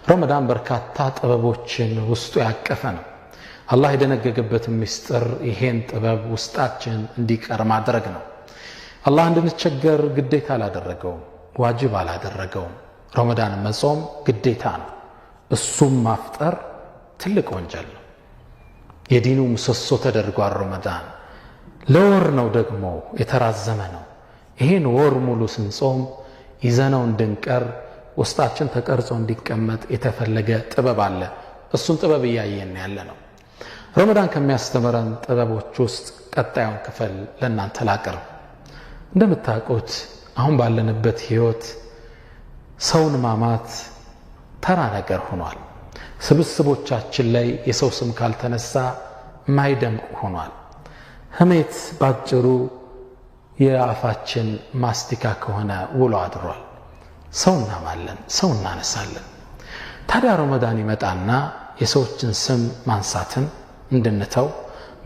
ረመዳን በርካታ ጥበቦችን ውስጡ ያቀፈ ነው። አላህ የደነገገበት ምስጢር ይሄን ጥበብ ውስጣችን እንዲቀር ማድረግ ነው። አላህ እንድንቸገር ግዴታ አላደረገውም፣ ዋጅብ አላደረገውም። ረመዳን መጾም ግዴታ ነው። እሱም ማፍጠር ትልቅ ወንጀል ነው። የዲኑ ምሰሶ ተደርጓል። ረመዳን ለወር ነው ደግሞ የተራዘመ ነው። ይሄን ወር ሙሉ ስንጾም ይዘነው እንድንቀር ውስጣችን ተቀርጾ እንዲቀመጥ የተፈለገ ጥበብ አለ። እሱን ጥበብ እያየን ያለ ነው። ረመዳን ከሚያስተምረን ጥበቦች ውስጥ ቀጣዩን ክፍል ለእናንተ ላቅርብ። እንደምታውቁት አሁን ባለንበት ህይወት ሰውን ማማት ተራ ነገር ሆኗል። ስብስቦቻችን ላይ የሰው ስም ካልተነሳ ማይደምቅ ሆኗል። ህሜት ባጭሩ የአፋችን ማስቲካ ከሆነ ውሎ አድሯል። ሰው እናማለን፣ ሰው እናነሳለን። ታዲያ ረመዳን ይመጣና የሰዎችን ስም ማንሳትን እንድንተው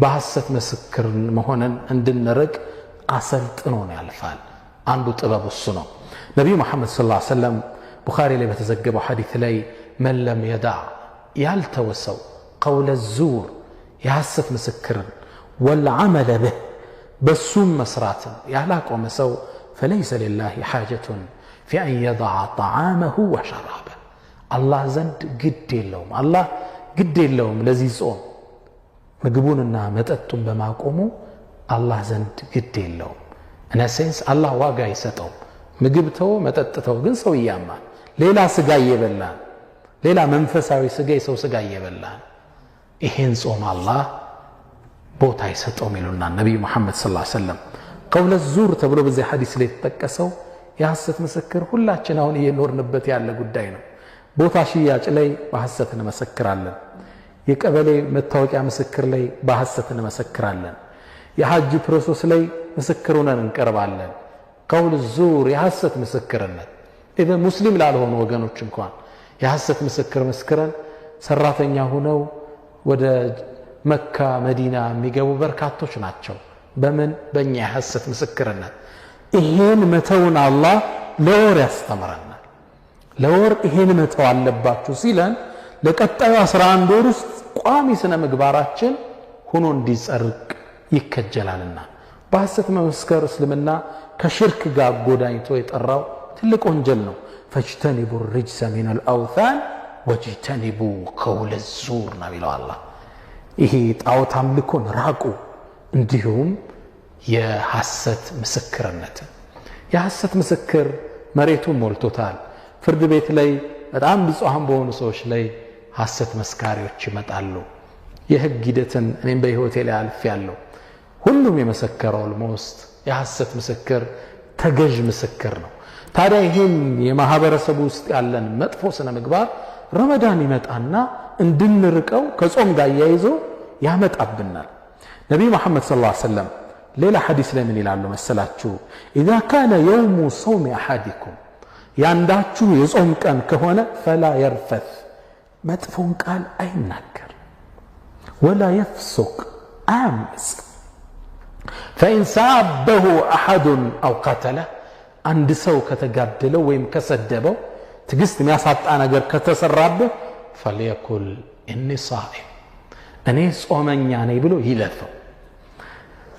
በሐሰት ምስክር መሆንን እንድንርቅ አሰልጥኖን ያልፋል። አንዱ ጥበብ እሱ ነው። ነቢዩ መሐመድ ሰለላሁ ዐለይሂ ወሰለም ቡኻሪ ላይ በተዘገበው ሐዲስ ላይ መን ለም የዳዕ ያልተወሰው ቀውለ ዙር የሐሰት ምስክርን ወልዓመለ ብህ በሱም መስራትን ያላቆመ ሰው ፈለይሰ ሊላሂ ሓጀቱን ፊ አን የضዐ ጠዓመሁ ወሸራበ አላህ ዘንድ ግድ የለውም። አላህ ግድ የለውም ለዚህ ጾም ምግቡንና መጠጡን በማቆሙ አላህ ዘንድ ግድ የለውም። እነሴንስ አላህ ዋጋ አይሰጠውም። ምግብ ተው መጠጥ ተው፣ ግን ሰው እያማን ሌላ ስጋ እየበላን ሌላ መንፈሳዊ ስጋ የሰው ስጋ እየበላን ይሄን ጾም አላህ ቦታ አይሰጠውም ይሉና ነቢዩ መሐመድ ሰለላሁ ዐለይሂ ወሰለም። ቀውለ ዙር ተብሎ በዚህ ሐዲስ ላይ የተጠቀሰው የሐሰት ምስክር ሁላችን አሁን እየኖርንበት ያለ ጉዳይ ነው። ቦታ ሽያጭ ላይ በሐሰት እንመሰክራለን። የቀበሌ መታወቂያ ምስክር ላይ በሐሰት እንመሰክራለን። የሐጅ ፕሮሰስ ላይ ምስክር ሆነን እንቀርባለን። ቀውል ዙር የሐሰት ምስክርነት ኢቨን ሙስሊም ላልሆኑ ወገኖች እንኳን የሐሰት ምስክር መስክረን ሰራተኛ ሆነው ወደ መካ መዲና የሚገቡ በርካቶች ናቸው። በምን? በእኛ የሐሰት ምስክርነት። ይሄን መተውን አላህ ለወር ያስተምረናል። ለወር ይሄን መተው አለባችሁ ሲለን ለቀጣዩ 11 ወር ውስጥ ቋሚ ስነ ምግባራችን ሆኖ እንዲጸድቅ ይከጀላልና። በሐሰት መመስከር እስልምና ከሽርክ ጋር ጎዳኝቶ የጠራው ትልቅ ወንጀል ነው። ፈጅተኒቡ ርጅሰ ሚነል አውታን ወጅተኒቡ ቀውለ ዙር ነው ይለው አላህ። ይሄ ጣዖት አምልኮን ራቁ፣ እንዲሁም የሐሰት ምስክርነትን። የሐሰት ምስክር መሬቱን ሞልቶታል። ፍርድ ቤት ላይ በጣም ብፁዓን በሆኑ ሰዎች ላይ ሐሰት መስካሪዎች ይመጣሉ። የህግ ሂደትን እኔም በህይወቴ ላይ አልፌያለሁ። ሁሉም የመሰከረው ኦልሞስት የሐሰት ምስክር ተገዥ ምስክር ነው። ታዲያ ይሄን የማህበረሰቡ ውስጥ ያለን መጥፎ ስነ ምግባር ረመዳን ይመጣና እንድንርቀው ከጾም ጋር ያይዞ ያመጣብናል። ነቢዩ መሐመድ ሰለላሁ ዐለይሂ ወሰለም ሌላ ሐዲስ ላይ ምን ይላሉ መሰላችሁ? ኢዛ ካነ የውሙ ሰውሚ አሐዲኩም ያንዳችሁ የጾም ቀን ከሆነ ፈላ የርፈት መጥፎን ቃል አይናገር፣ ወላ የፍሱቅ አያምፅ፣ ፈኢን ሳበሁ አሐዱን አው ቀተለ አንድ ሰው ከተጋደለው ወይም ከሰደበው ትግስት የሚያሳጣ ነገር ከተሰራበት ፈልየኩል ኢኒ ሷኢም እኔ ጾመኛ ነኝ ብሎ ይለፈው።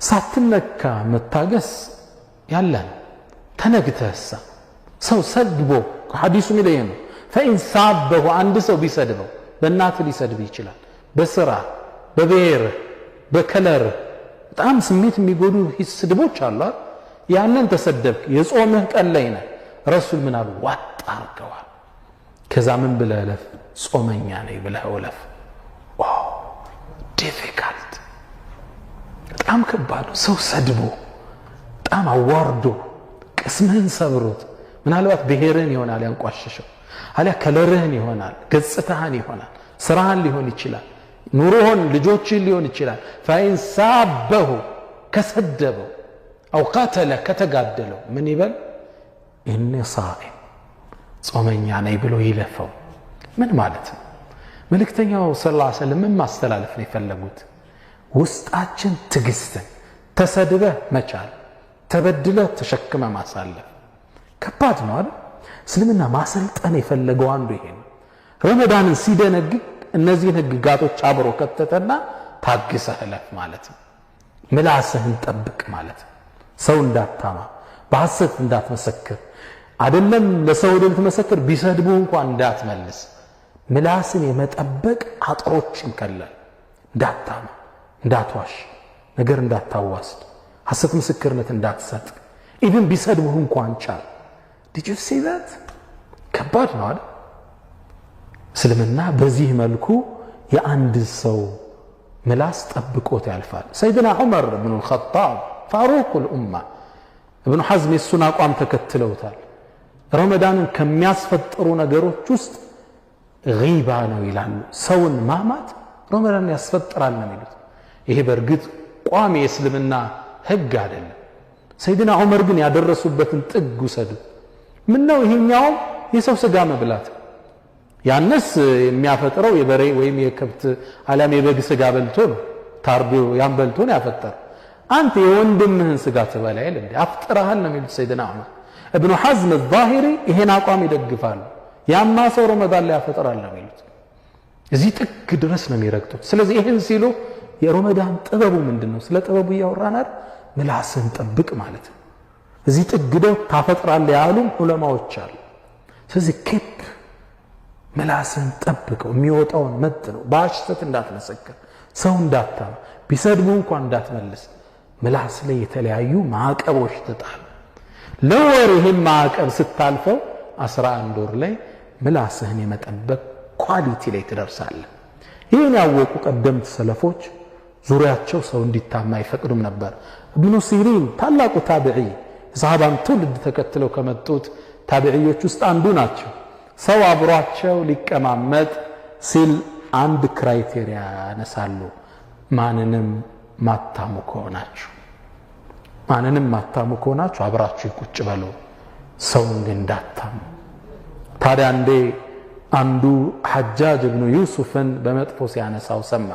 ሳትነካ መታገስ ያለን ተነግተህሳ ሰው ሰድቦ ሐዲሱ ሚለየ ነው። ፈኢን ሳበሁ አንድ ሰው ቢሰድበው በእናት ሊሰድብ ይችላል፣ በስራ በብሔር በከለር በጣም ስሜት የሚጎዱ ስድቦች አሉ። ያንን ተሰደብክ የጾምህ ቀን ላይ ነህ። ረሱል ምን አሉ? ዋጥ አርገዋል። ከዛ ምን ብለህ እለፍ? ጾመኛ ነኝ ብለህ እለፍ። ዋው ዲፊካልት፣ በጣም ከባድ ነው። ሰው ሰድቦ በጣም አዋርዶ ቅስምህን ሰብሮት ምናልባት ብሔርህን ይሆናል ያንቋሸሸው፣ አሊያ ከለርህን ይሆናል፣ ገጽታህን ይሆናል፣ ስራህን ሊሆን ይችላል፣ ኑሮህን ልጆችህን ሊሆን ይችላል። ፈኢን ሳበሁ ከሰደበው አው ቀተለ ከተጋደለው ምን ይበል? ኢኒ ሷኢም ጾመኛ ነኝ ብሎ ይለፈው። ምን ማለት ነው? መልእክተኛው ሰለላሁ ዐለይሂ ወሰለም ምን ማስተላለፍ ነው የፈለጉት? ውስጣችን ትግስትን ተሰድበህ መቻል፣ ተበድለህ ተሸክመ ማሳለፍ ከባድ ነው አይደል? እስልምና ማሰልጠን የፈለገው አንዱ ይሄ ነው። ረመዳንን ሲደነግግ እነዚህን ህግጋቶች አብሮ ከተተና ታግሰህ እለፍ ማለት ነው። ምላስህን ጠብቅ ማለት ነው። ሰው እንዳታማ፣ በሐሰት እንዳትመሰክር፣ አይደለም ለሰው ልትመሰክር ቢሰድቡ እንኳን እንዳትመልስ። ምላስን የመጠበቅ አጥሮችን ከለል። እንዳታማ፣ እንዳትዋሽ፣ ነገር እንዳታዋስድ፣ ሐሰት ምስክርነት እንዳትሰጥ፣ ኢቭን ቢሰድቡ እንኳን ቻል። did you see that? ከባድ ነው አይደል? እስልምና በዚህ መልኩ የአንድ ሰው ምላስ ጠብቆት ያልፋል። ሰይድና ዑመር ብኑ الخطاب ፋሩቅ الኡማ ኢብኑ ሐዝም የሱን አቋም ተከትለውታል። ረመዳንን ከሚያስፈጥሩ ነገሮች ውስጥ ጊባ ነው ይላሉ። ሰውን ማማት ረመዳንን ያስፈጥራል ነው የሚሉት። ይሄ በእርግጥ ቋሚ የእስልምና ህግ አይደለም። ሰይድና ዑመር ግን ያደረሱበትን ጥግ ውሰዱ። ምን ነው ይሄኛው የሰው ስጋ መብላት፣ ያነስ የሚያፈጥረው የበሬ ወይም የከብት አለም የበግ ስጋ በልቶ ነው፣ ታርዶ ያን በልቶ ነው ያፈጠረው። አንተ የወንድምህን ስጋ ትበላ አይደል እንዴ? አፍጥራሃል ነው የሚሉት ሰይድና ዑመር። ኢብኑ ሐዝም الظاهሪ ይሄን አቋም ይደግፋሉ። ያማ ሰው ረመዳን ላይ ያፈጥራል ነው የሚሉት። እዚህ ጥግ ድረስ ነው የሚረግጡት። ስለዚህ ይሄን ሲሉ የረመዳን ጥበቡ ምንድነው? ስለ ጥበቡ ያወራናል። ምላስን ጠብቅ ማለት ነው። እዚህ ጥግ ደው ታፈጥራለህ ያሉም ዑለማዎች አሉ። ስለዚህ ኬፕ ምላስን ጠብቀው፣ የሚወጣውን መጥነው፣ በሐሰት እንዳትመሰክር፣ ሰው እንዳታማ፣ ቢሰድቡ እንኳን እንዳትመልስ። ምላስ ላይ የተለያዩ ማዕቀቦች ተጣሉ። ለወር ይህን ማዕቀብ ስታልፈው 11 ወር ላይ ምላስህን የመጠበቅ ኳሊቲ ላይ ትደርሳለህ። ይህን ያወቁ ቀደምት ሰለፎች ዙሪያቸው ሰው እንዲታማ አይፈቅዱም ነበር። ኢብኑ ሲሪን ታላቁ ታቢዒ የሰሃባን ትውልድ ተከትለው ከመጡት ታቢዒዎች ውስጥ አንዱ ናቸው። ሰው አብሯቸው ሊቀማመጥ ሲል አንድ ክራይቴሪያ ያነሳሉ። ማንንም ማታሙ ከሆናችሁ አብራችሁ ቁጭ በሉ፣ ሰውን ግን እንዳታሙ። ታዲያ አንዱ ሐጃጅ ኢብኑ ዩሱፍን በመጥፎ ሲያነሳው ሰማ።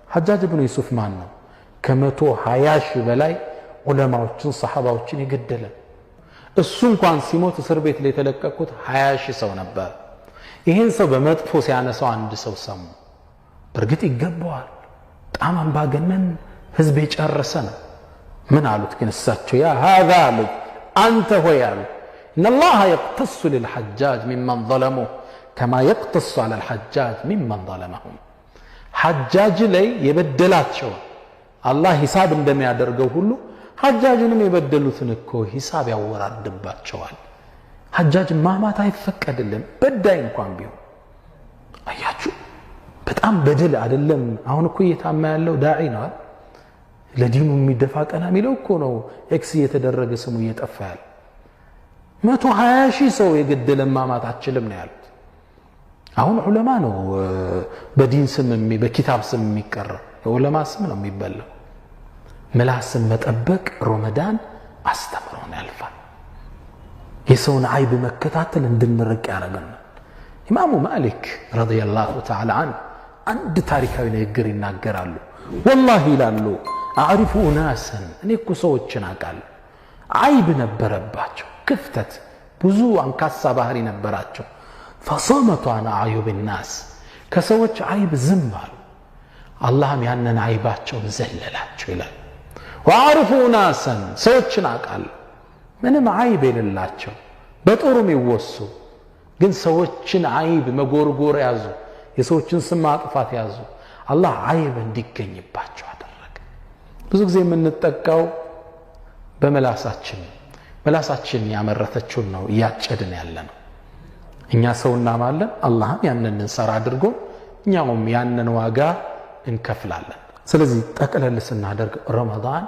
ሐጃጅ ኢብኑ ዩሱፍ ማን ነው? ከ120 ሺህ በላይ ዑለማዎችን ሰሃባዎችን የገደለ። እሱ እንኳን ሲሞት እስር ቤት ላይ የተለቀቁት 20 ሺህ ሰው ነበር። ይህን ሰው በመጥፎ ሲያነሳው አንድ ሰው ሰሙ። በእርግጥ ይገባዋል፣ በጣም አምባገነን ህዝብ የጨረሰ ነው። ምን አሉት ግን እሳቸው? ያ ሃዛ አሉት፣ አንተ ሆይ አሉት፣ ኢነላሃ የቅተሱ ሊልሐጃጅ ሚመን ظለሙህ ከማ የቅተሱ ዐለል ሐጃጅ ሚመን ظለመሁም። ሐጃጅ ላይ የበደላቸው አላህ ሂሳብ እንደሚያደርገው ሁሉ ሐጃጅንም የበደሉትን እኮ ሂሳብ ያወራድባቸዋል። ሐጃጅ ማማት አይፈቀድልም፣ በዳይ እንኳን ቢሆን። አያችሁ በጣም በደል አይደለም። አሁን እኮ እየታማ ያለው ዳዒ ነው፣ ለዲኑ የሚደፋ ቀና የሚለው እኮ ነው። ኤክስ እየተደረገ ስሙ እየጠፋ ያለ 120 ሺህ ሰው የገደለ ማማት አችልም ነው ያሉት። አሁን ዑለማ ነው በዲን ስም በኪታብ ስም የሚቀረው፣ የዑለማ ስም ነው የሚበላው። ምላስን መጠበቅ ረመዳን አስተምሮን ያልፋል። የሰውን አይብ መከታተል እንድንርቅ ያደርገናል። ኢማሙ ማሊክ ረዲየላሁ ተዓላ ዐንሁ አንድ ታሪካዊ ንግግር ይናገራሉ። ወላሂ ይላሉ፣ አዕሪፉ ኡናሰን፣ እኔ እኮ ሰዎችን አውቃለሁ፣ አይብ ነበረባቸው፣ ክፍተት፣ ብዙ አንካሳ ባህሪ ነበራቸው። ፈሰመቱ ዐን አዕዩብ ናስ፣ ከሰዎች አይብ ዝም አሉ፣ አላህም ያንን አይባቸውን ዘለላቸው ይላል። ወአዕሪፉ ኡናሰን፣ ሰዎችን አውቃለሁ ምንም አይብ የሌላቸው በጦሩም ይወሱ፣ ግን ሰዎችን አይብ መጎርጎር ያዙ፣ የሰዎችን ስም ማጥፋት ያዙ። አላህ አይብ እንዲገኝባቸው አደረገ። ብዙ ጊዜ የምንጠቃው በመላሳችን፣ መላሳችን ያመረተችውን ነው እያጨድን ያለ ነው። እኛ ሰው እናማለን፣ አላህም ያንን እንሰራ አድርጎ እኛውም ያንን ዋጋ እንከፍላለን። ስለዚህ ጠቅለል ስናደርግ ረመዳን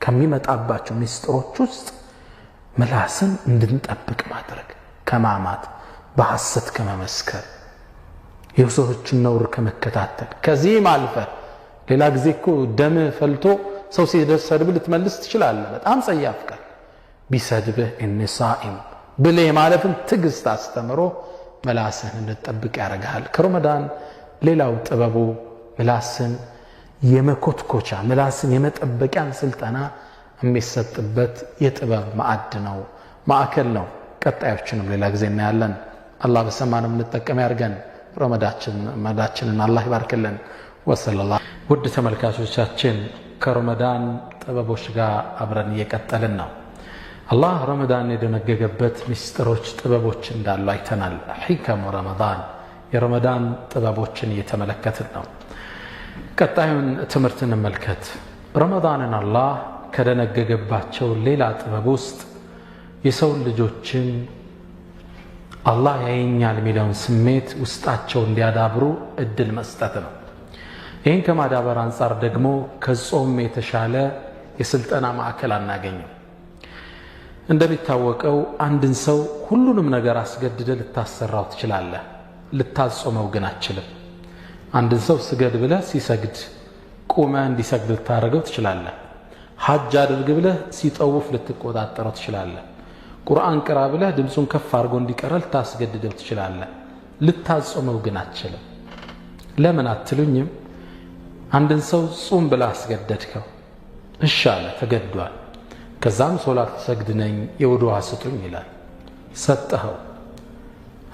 ከሚመጣባቸው ሚስጥሮች ውስጥ ምላስን እንድንጠብቅ ማድረግ፣ ከማማት፣ በሐሰት ከመመስከር፣ የሰዎችን ነውር ከመከታተል። ከዚህም አልፈ ሌላ ጊዜ እኮ ደምህ ፈልቶ ሰው ሲሰድብህ ልትመልስ ትችላለህ። በጣም ጸያፍ ቃል ቢሰድብህ እኔ ሳኢም ብለህ ማለፍን ትዕግስት አስተምሮ ምላስህን እንድትጠብቅ ያደርግሃል። ከረመዳን ሌላው ጥበቡ ምላስን የመኮትኮቻ ምላስን የመጠበቂያን ስልጠና የሚሰጥበት የጥበብ ማዕድ ነው፣ ማዕከል ነው። ቀጣዮችንም ሌላ ጊዜ እናያለን። አላህ በሰማነው እንጠቀም ያድርገን። ረመዳችንን አላህ ይባርክልን። ወሰለላሁ ውድ ተመልካቾቻችን ከረመዳን ጥበቦች ጋር አብረን እየቀጠልን ነው። አላህ ረመዳን የደነገገበት ምስጢሮች ጥበቦች እንዳሉ አይተናል። ሒከሙ ረመዳን የረመዳን ጥበቦችን እየተመለከትን ነው። ቀጣዩን ትምህርት እንመልከት። ረመዳንን አላህ ከደነገገባቸው ሌላ ጥበብ ውስጥ የሰው ልጆችን አላህ ያየኛል የሚለውን ስሜት ውስጣቸው እንዲያዳብሩ እድል መስጠት ነው። ይህን ከማዳበር አንጻር ደግሞ ከጾም የተሻለ የስልጠና ማዕከል አናገኝም። እንደሚታወቀው አንድን ሰው ሁሉንም ነገር አስገድደ ልታሰራው ትችላለህ፣ ልታጾመው ግን አትችልም። አንድን ሰው ስገድ ብለህ ሲሰግድ ቁመ እንዲሰግድ ልታደርገው ትችላለህ። ሐጅ አድርግ ብለህ ሲጠውፍ ልትቆጣጠረው ትችላለህ። ቁርአን ቅራ ብለህ ድምፁን ከፍ አድርጎ እንዲቀራ ልታስገድደው ትችላለህ። ልታጾመው ግን አትችልም። ለምን አትሉኝም? አንድን ሰው ጹም ብለህ አስገደድከው፣ እሺ አለ፣ ተገዷል። ከዛም ሶላት ሰግድ ነኝ የውዱ ውሃ ስጡኝ ይላል። ሰጠኸው።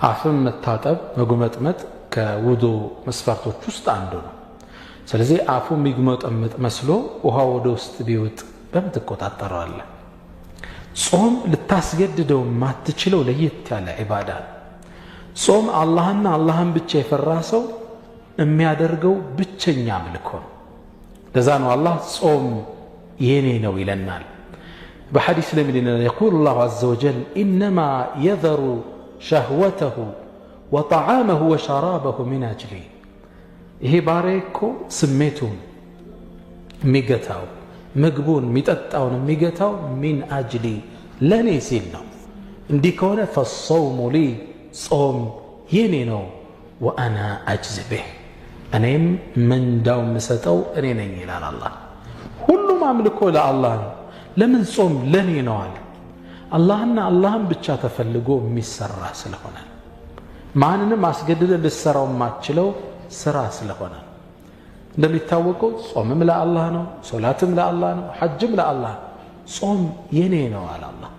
አፍን መታጠብ መጉመጥመጥ ከውዱ መስፈርቶች ውስጥ አንዱ ነው። ስለዚህ አፉ የሚጉመጠመጥ መስሎ ውሃ ወደ ውስጥ ቢወጥ በምን ትቆጣጠረዋለህ? ጾም ልታስገድደው ማትችለው ለየት ያለ ዒባዳ ነው። ጾም አላህና አላህን ብቻ የፈራ ሰው የሚያደርገው ብቸኛ አምልኮ ነው። ለዛ ነው አላህ ጾም የኔ ነው ይለናል። በሐዲስ ላይ ምን ይላል? يقول الله عز وجل إنما يذر شهوته وطعامه وشرابه من أجلي ይሄ ባሪያ እኮ ስሜቱን የሚገታው ምግቡን የሚጠጣውን የሚገታው ሚን አጅሊ ለኔ ሲል ነው። እንዲህ ከሆነ ፈሶሙ ሊ ጾም የኔ ነው፣ ወአና አጅዝ ቢህ እኔም ምንዳው የምሰጠው እኔ ነኝ ይላል አላህ። ሁሉም አምልኮ ለአላህ ነው። ለምን ጾም ለኔ ነው አለ? አላህና አላህን ብቻ ተፈልጎ የሚሰራ ስለሆነ፣ ማንንም አስገድደ ልሰራው የማትችለው ስራ ስለሆነ። እንደሚታወቀው ጾምም ለአላህ ነው፣ ሶላትም ለአላህ ነው፣ ሐጅም ለአላህ ነው። ጾም የኔ ነው አለ አላህ።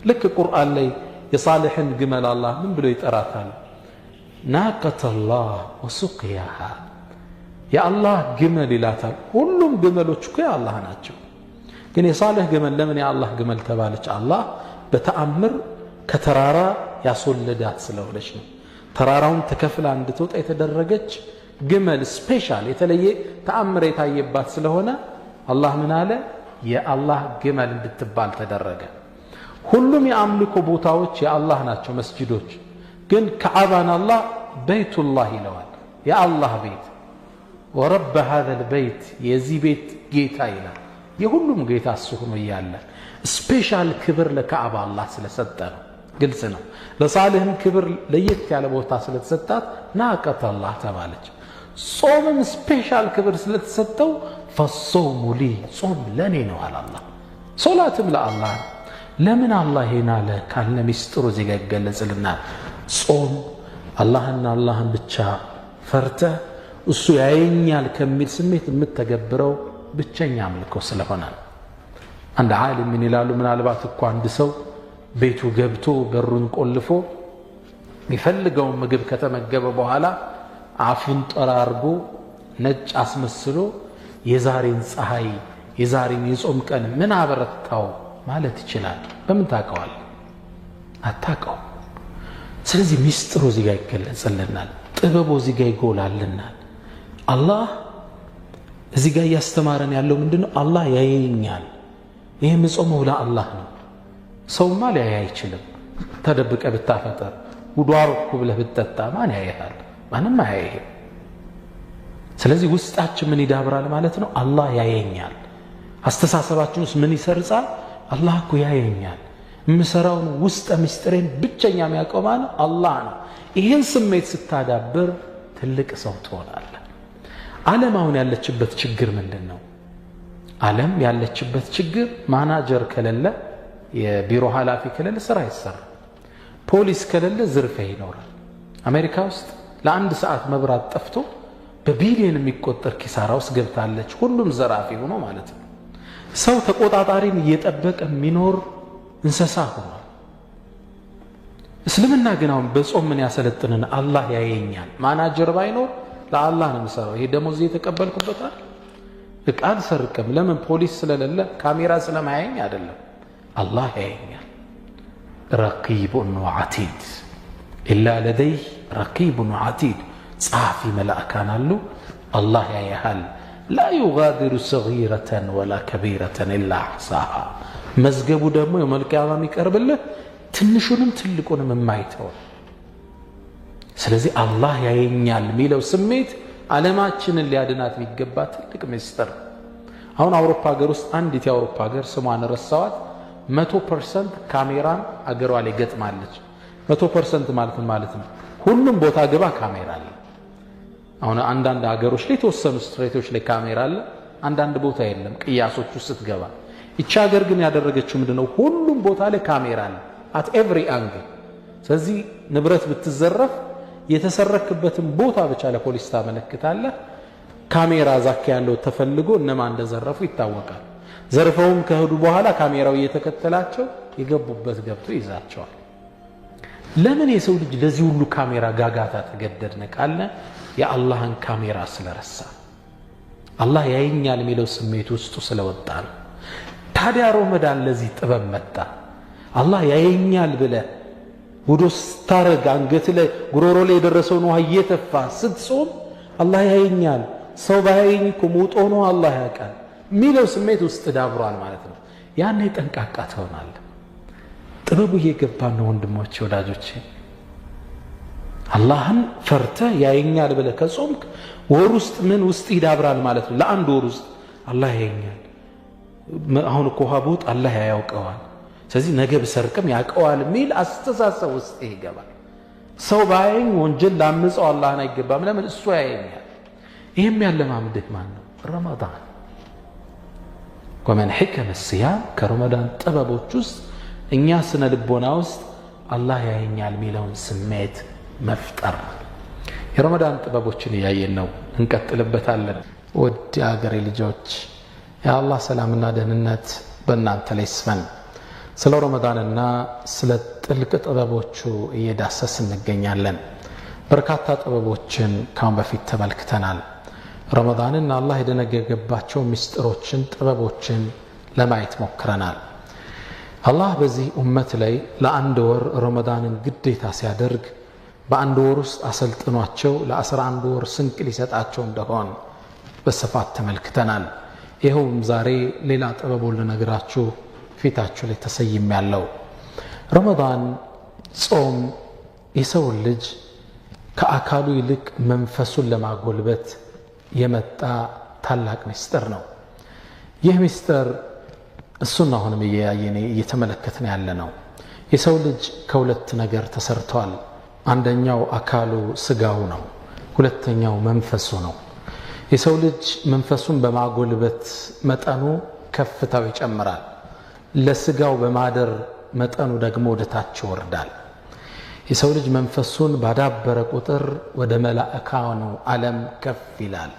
ልክ ቁርአን ላይ የሳልሕን ግመል አላህ ምን ብሎ ይጠራታል? ናቀተላህ ወሱቅያሃ የአላህ ግመል ይላታል። ሁሉም ግመሎች እኮ የአላህ ናቸው። ግን የሳልሕ ግመል ለምን የአላህ ግመል ተባለች? አላህ በተአምር ከተራራ ያስወለዳት ስለሆነች ነው። ተራራውን ተከፍላ እንድትወጣ የተደረገች ግመል ስፔሻል የተለየ ተአምር የታየባት ስለሆነ አላህ ምን አለ? የአላህ ግመል እንድትባል ተደረገ። ሁሉም የአምልኮ ቦታዎች የአላህ ናቸው፣ መስጂዶች። ግን ከዓባን አላህ በይቱላህ ይለዋል፣ የአላህ ቤት። ወረበ ሃዘል በይት የዚህ ቤት ጌታ ይላል። የሁሉም ጌታ እሱ ሆኖ እያለ ስፔሻል ክብር ለካዕባ አላህ ስለሰጠ ነው። ግልጽ ነው። ለሳልሕም ክብር ለየት ያለ ቦታ ስለተሰጣት ናቀተ አላህ ተባለች። ጾምም ስፔሻል ክብር ስለተሰጠው ፈሶሙ ሊ ጾም ለኔ ነው አለ አላህ። ሶላትም ለአላህ ነው። ለምን አላህ ይሄን አለ ካለ ሚስጥሩ እዚህ ጋር ይገለጽልናል። ጾም አላህና አላህን ብቻ ፈርተህ እሱ ያየኛል ከሚል ስሜት የምትተገብረው ብቸኛ አምልኮ ስለሆነ ነው። አንድ ዓሊም ምን ይላሉ? ምናልባት እኮ አንድ ሰው ቤቱ ገብቶ በሩን ቆልፎ የሚፈልገውን ምግብ ከተመገበ በኋላ አፉን ጠራርጎ ነጭ አስመስሎ የዛሬን ፀሐይ የዛሬን የጾም ቀን ምን አበረታው ማለት ይችላል። በምን ታውቀዋል? አታውቀው። ስለዚህ ሚስጥሩ እዚህ ጋር ይገለጽልናል፣ ጥበቡ እዚህ ጋር ይጎላልናል። አላህ እዚህ ጋር እያስተማረን ያለው ምንድነው? አላህ ያየኛል። ይሄ ምጾመው ለአላህ ነው። ሰውማ ሊያይ አይችልም። ተደብቀ ብታፈጠር ውዱእ አረኩ ብለህ ብትጠጣ ማን ያያል? ማንም አያይህም። ስለዚህ ውስጣችን ምን ይዳብራል ማለት ነው? አላህ ያየኛል። አስተሳሰባችን ውስጥ ምን ይሰርጻል? አላህ እኮ ያየኛል። የምሰራውን ውስጠ ምስጢሬን ብቸኛ የሚያውቀው ማለት አላህ ነው። ይህን ስሜት ስታዳብር ትልቅ ሰው ትሆናለህ። ዓለም አሁን ያለችበት ችግር ምንድን ነው? ዓለም ያለችበት ችግር ማናጀር ከሌለ፣ የቢሮ ኃላፊ ከሌለ ስራ አይሰራም። ፖሊስ ከሌለ ዝርፊያ ይኖራል። አሜሪካ ውስጥ ለአንድ ሰዓት መብራት ጠፍቶ በቢሊዮን የሚቆጠር ኪሳራ ውስጥ ገብታለች። ሁሉም ዘራፊ ሆኖ ማለት ነው። ሰው ተቆጣጣሪን እየጠበቀ የሚኖር እንስሳ ሆኗል። እስልምና ግን አሁን በጾም ምን ያሰለጥንን አላህ ያየኛል ማናጀር ባይኖር ለአላህ ነው የሚሰራው ይሄ ደሞዝ የተቀበልኩበታል እቃ አልሰርቅም ለምን ፖሊስ ስለሌለ ካሜራ ስለማያየኝ አይደለም አላህ ያየኛል ረቂቡን ወዓቲድ ኢላ ለደይ ረቂቡን ወዓቲድ ጻፊ መላእካን አሉ አላህ ያያል لا يغادر صغيرة ولا كبيرة إلا أحصاها መዝገቡ ደግሞ የመልቂያማ የሚቀርብልህ ትንሹንም ትልቁንም የማይተው ስለዚህ አላህ ያየኛል የሚለው ስሜት ዓለማችንን ሊያድናት የሚገባ ትልቅ ምስጢር አሁን አውሮፓ ሀገር ውስጥ አንዲት የአውሮፓ ሀገር ስሟን ረሳዋት 100% ካሜራን አገሯ ላይ ገጥማለች 100% ማለት ነው ሁሉም ቦታ ግባ ካሜራ አለ አሁን አንዳንድ ሀገሮች ላይ ተወሰኑ ስትሬቶች ላይ ካሜራ አለ አንዳንድ ቦታ የለም ቅያሶች ውስጥ ስትገባ ይቺ ሀገር ግን ያደረገችው ምንድነው ሁሉም ቦታ ላይ ካሜራ አለ at every angle ስለዚህ ንብረት ብትዘረፍ የተሰረክበትን ቦታ ብቻ ለፖሊስ ታመለክታለህ ካሜራ ዛክ ያለው ተፈልጎ እነማን እንደዘረፉ ይታወቃል ዘርፈውም ከሄዱ በኋላ ካሜራው እየተከተላቸው የገቡበት ገብቶ ይዛቸዋል ለምን የሰው ልጅ ለዚህ ሁሉ ካሜራ ጋጋታ ተገደድነ ካለ የአላህን ካሜራ ስለረሳ አላህ ያየኛል የሚለው ስሜት ውስጡ ስለወጣ ነው ታዲያ ረመዳን ለዚህ ጥበብ መጣ አላህ ያየኛል ብለ ውዱስ ታረግ አንገት ላይ ጉሮሮ ላይ የደረሰውን ውሃ እየተፋ ስትጾም አላህ ያየኛል ሰው ባያየኝ እኮ ሞቶ ነው አላህ ያውቃል ሚለው ስሜት ውስጥ ዳብሯል ማለት ነው ያኔ ጠንቃቃ ትሆናለህ ጥበቡ እየገባን ነው ወንድሞቼ ወዳጆቼ አላህን ፈርተህ ያየኛል ብለ ከጾምክ ወር ውስጥ ምን ውስጥ ይዳብራል ማለት ነው ለአንድ ወር ውስጥ አላህ ያየኛል አሁን እኮ ሀቡት አላህ ያውቀዋል ስለዚህ ነገ በሰርቅም ያውቀዋል ሚል አስተሳሰብ ውስጥ ይገባል ሰው ባይኝ ወንጀል ላምፀው አላህን አይገባም ለምን እሱ ያየኛል ይሄም ያለማምድህ ማን ነው ረመዳን ومن حكم الصيام كرمضان ጥበቦች ውስጥ እኛ ስነ ልቦና ውስጥ አላህ ያየኛል ሚለውን ስሜት መፍጠር የረመዳን ጥበቦችን ያየን ነው እንቀጥልበታለን ወዲ አገሬ ልጆች የአላህ ሰላምና ደህንነት በእናንተ ላይ ይስፈን ስለ ረመዳንና ስለ ጥልቅ ጥበቦቹ እየዳሰስ እንገኛለን በርካታ ጥበቦችን ካሁን በፊት ተመልክተናል ረመዳንን አላህ የደነገገባቸው ምስጢሮችን ጥበቦችን ለማየት ሞክረናል አላህ በዚህ ኡመት ላይ ለአንድ ወር ረመዳንን ግዴታ ሲያደርግ በአንድ ወር ውስጥ አሰልጥኗቸው ለ11 ወር ስንቅ ሊሰጣቸው እንደሆነ በስፋት ተመልክተናል ይሄውም ዛሬ ሌላ ጥበቡን ልነግራችሁ ፊታችሁ ላይ ተሰይሜያለሁ ረመዳን ጾም የሰው ልጅ ከአካሉ ይልቅ መንፈሱን ለማጎልበት የመጣ ታላቅ ምስጢር ነው ይህ ምስጢር እሱን አሁንም እየተመለከትን ያለ ነው የሰው ልጅ ከሁለት ነገር ተሰርቷል አንደኛው አካሉ ስጋው ነው ሁለተኛው መንፈሱ ነው የሰው ልጅ መንፈሱን በማጎልበት መጠኑ ከፍታው ይጨምራል ለስጋው በማደር መጠኑ ደግሞ ወደታች ይወርዳል የሰው ልጅ መንፈሱን ባዳበረ ቁጥር ወደ መላእክቱ ዓለም ከፍ ይላል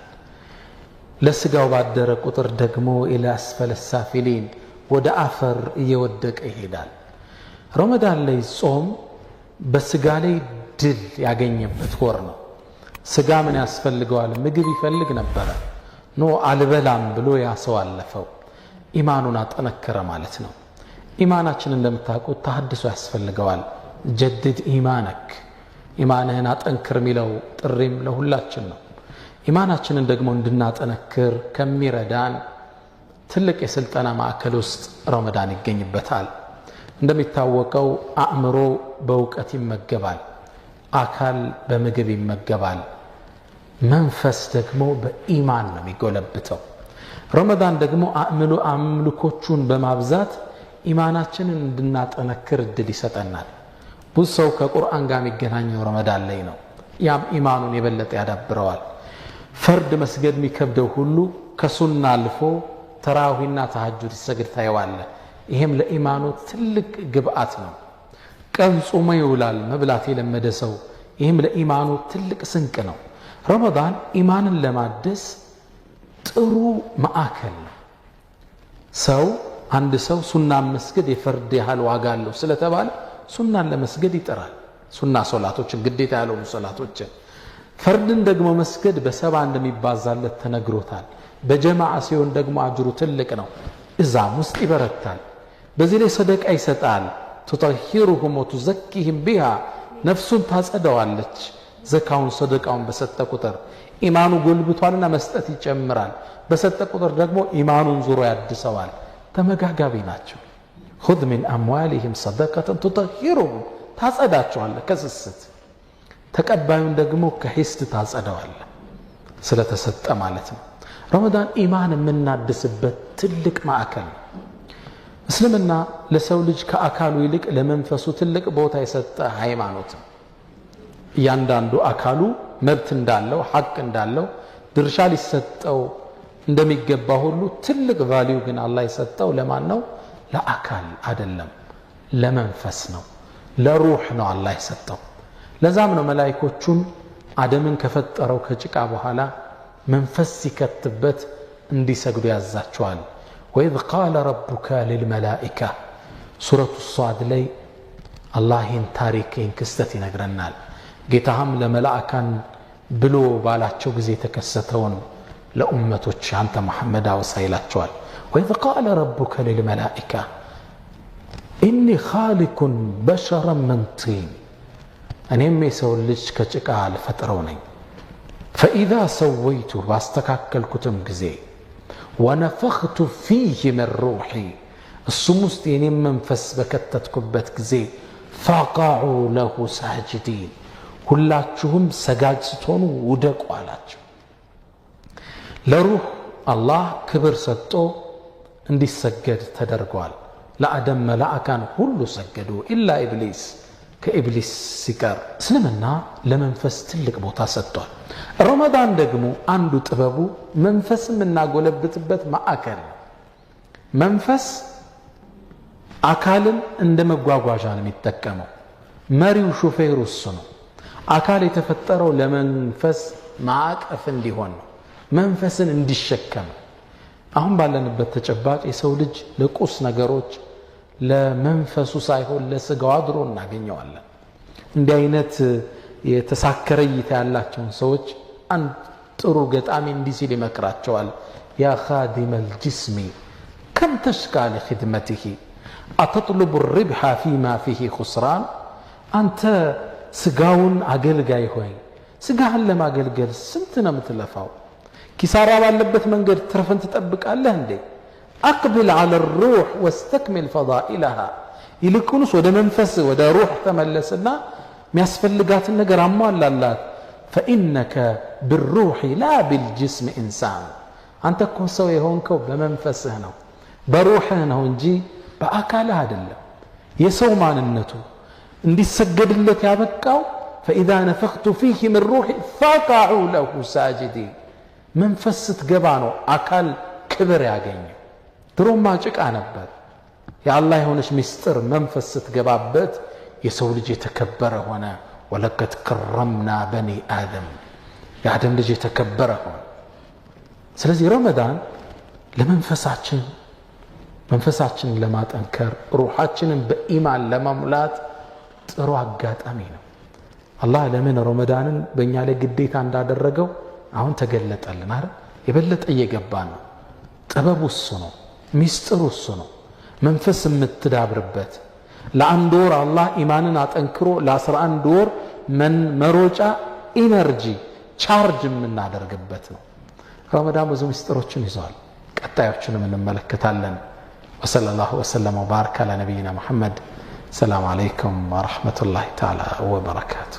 ለስጋው ባደረ ቁጥር ደግሞ ኢላ አስፈለ ሳፊሊን ወደ አፈር እየወደቀ ይሄዳል ረመዳን ላይ ጾም በስጋ ላይ ድል ያገኘበት ወር ነው ስጋ ምን ያስፈልገዋል ምግብ ይፈልግ ነበር ኖ አልበላም ብሎ ያሰው አለፈው ኢማኑን አጠነከረ ማለት ነው ኢማናችን እንደምታውቁት ተሐድሶ ያስፈልገዋል ጀድድ ኢማንክ ኢማንህን አጠንክር ሚለው ጥሪም ለሁላችን ነው ኢማናችንን ደግሞ እንድናጠነክር ከሚረዳን ትልቅ የስልጠና ማዕከል ውስጥ ረመዳን ይገኝበታል እንደሚታወቀው አእምሮ በእውቀት ይመገባል አካል በምግብ ይመገባል መንፈስ ደግሞ በኢማን ነው የሚጎለብተው ረመዳን ደግሞ አምልኮቹን በማብዛት ኢማናችንን እንድናጠነክር እድል ይሰጠናል ብዙ ሰው ከቁርአን ጋር የሚገናኘው ረመዳን ላይ ነው ያም ኢማኑን የበለጠ ያዳብረዋል ፈርድ መስገድ የሚከብደው ሁሉ ከሱና አልፎ ተራዊህና ተሐጁድ ይሰግድ ታየዋለ ይሄም ለኢማኑ ትልቅ ግብአት ነው ቀን ጾሞ ይውላል መብላት የለመደ ሰው ይሄም ለኢማኑ ትልቅ ስንቅ ነው ረመዳን ኢማንን ለማደስ ጥሩ ማዕከል ነው አንድ ሰው ሱና መስገድ የፈርድ ያህል ዋጋ አለው ስለተባለ ሱናን ለመስገድ ይጥራል። ሱና ሶላቶችን ግዴታ ያልሆኑ ሶላቶችን ፈርድን ደግሞ መስገድ በሰባ እንደሚባዛለት ተነግሮታል። በጀማዓ ሲሆን ደግሞ አጅሩ ትልቅ ነው። እዛም ውስጥ ይበረታል። በዚህ ላይ ሰደቃ ይሰጣል። ቱጠሂሩሁም ወቱዘኪህም ቢሃ ነፍሱን ታጸደዋለች። ዘካውን ሰደቃውን በሰጠ ቁጥር ኢማኑ ጎልብቷልና መስጠት ይጨምራል። በሰጠ ቁጥር ደግሞ ኢማኑን ዙሮ ያድሰዋል። ተመጋጋቢ ናቸው። ኹዝ ሚን አምዋሊሂም ሰደቀተን ቱጠሂሩሁም ታጸዳቸዋለህ ከስስት፣ ተቀባዩን ደግሞ ከሂስድ ታጸደዋለህ ስለተሰጠ ማለት ነው። ረመዳን ኢማን የምናድስበት ትልቅ ማዕከል ነው። እስልምና ለሰው ልጅ ከአካሉ ይልቅ ለመንፈሱ ትልቅ ቦታ የሰጠ ሃይማኖት ነው። እያንዳንዱ አካሉ መብት እንዳለው ሐቅ እንዳለው ድርሻ ሊሰጠው እንደሚገባ ሁሉ ትልቅ ቫልዩ ግን አላህ የሰጠው ለማን ነው? ለአካል አይደለም፣ ለመንፈስ ነው፣ ለሩህ ነው አላህ የሰጠው። ለዛም ነው መላእክቶቹን አደምን ከፈጠረው ከጭቃ በኋላ መንፈስ ሲከትበት እንዲሰግዱ ያዛቸዋል። ወኢዝ ቃለ ረቡከ ሊልመላኢካ ሱረቱ ሷድ ላይ አላህ ይህን ታሪክ ይህን ክስተት ይነግረናል። ጌታህም ለመላእካን ብሎ ባላቸው ጊዜ የተከሰተውን ለኡመቶች አንተ መሐመድ አውሳ ይላቸዋል። ወኢዝ ቃለ ረቡከ ሊልመላኢካ ኢኒ ኻሊቁን በሸረን ሚን ጢን እኔም የሰው ልጅ ከጭቃ ልፈጥረው ነኝ። ፈኢዛ ሰወይቱሁ ባስተካከልኩትም ጊዜ ወነፈኽቱ ፊህ ሚን ሩሒ እሱም ውስጥ የኔም መንፈስ በከተትኩበት ጊዜ ፈቀዑ ለሁ ሳጅዲን ሁላችሁም ሰጋጅ ስትሆኑ ውደቁ አላቸው። ለሩህ አላህ ክብር ሰጥቶ እንዲሰገድ ተደርጓል። ለአደም መላእካን ሁሉ ሰገዱ ኢላ ኢብሊስ ከኢብሊስ ሲቀር። እስልምና ለመንፈስ ትልቅ ቦታ ሰጥቷል። ረመዳን ደግሞ አንዱ ጥበቡ መንፈስ የምናጎለብትበት ማዕከል ነው። መንፈስ አካልን እንደ መጓጓዣ ነው የሚጠቀመው። መሪው ሹፌሩ እሱ ነው። አካል የተፈጠረው ለመንፈስ ማዕቀፍ እንዲሆን ነው፣ መንፈስን እንዲሸከም። አሁን ባለንበት ተጨባጭ የሰው ልጅ ለቁስ ነገሮች ለመንፈሱ ሳይሆን ለስጋው አድሮ እናገኘዋለን። እንዲህ አይነት የተሳከረ እይታ ያላቸውን ሰዎች አንድ ጥሩ ገጣሚ እንዲህ ሲል ይመክራቸዋል። ያ ኻዲመል ጅስሚ ከም ተሽካ ሊኽድመቲሂ አተጥሉቡ ሪብሓ ፊማ ፊሂ ኹስራን። አንተ ስጋውን አገልጋይ ሆይ ስጋህን ለማገልገል ስንት ነው የምትለፋው? ኪሳራ ባለበት መንገድ ትርፍን ትጠብቃለህ እንዴ? አቅብል ዐለ ሩሕ ወስተክሚል ፈዳኢለሃ ይልቁንስ ወደ መንፈስ ወደ ሩሕ ተመለስና የሚያስፈልጋትን ነገር አሟላላት። ፈኢነከ ብሩሒ ላ ቢልጅስም ኢንሳን አንተ እኮ ሰው የሆንከው በመንፈስህ ነው በሩሕህ ነው እንጂ በአካልህ አይደለም። የሰው ማንነቱ እንዲሰገድለት ያበቃው ፈኢዛ ነፈኽቱ ፊህ ምን ሩሒ ፈቀዑ ለሁ ሳጅዲን መንፈስ ስትገባ ነው አካል ክብር ያገኘ። ድሮማ ጭቃ ነበር። የአላህ የሆነች ምስጢር መንፈስ ስትገባበት የሰው ልጅ የተከበረ ሆነ። ወለቀድ ከረምና በኒ አደም የአደም ልጅ የተከበረ ሆነ። ስለዚህ ረመዳን መንፈሳችንን ለማጠንከር ሩሓችንን በኢማን ለመሙላት ጥሩ አጋጣሚ ነው። አላህ ለምን ረመዳንን በእኛ ላይ ግዴታ እንዳደረገው አሁን ተገለጠልን አይደል? የበለጠ እየገባ ነው። ጥበቡ እሱ ነው፣ ሚስጥሩ እሱ ነው። መንፈስ የምትዳብርበት ለአንድ ወር አላህ ኢማንን አጠንክሮ ለ11 ወር መሮጫ ኢነርጂ ቻርጅ የምናደርግበት ነው። ረመዳን ብዙ ሚስጥሮችን ይዟል። ቀጣዮቹንም እንመለከታለን። ወሰለላሁ ወሰለም ወባረከ አላ ነቢይና ሙሐመድ። ሰላም አለይኩም ወረሕመቱላሂ ተዓላ ወበረካቱ።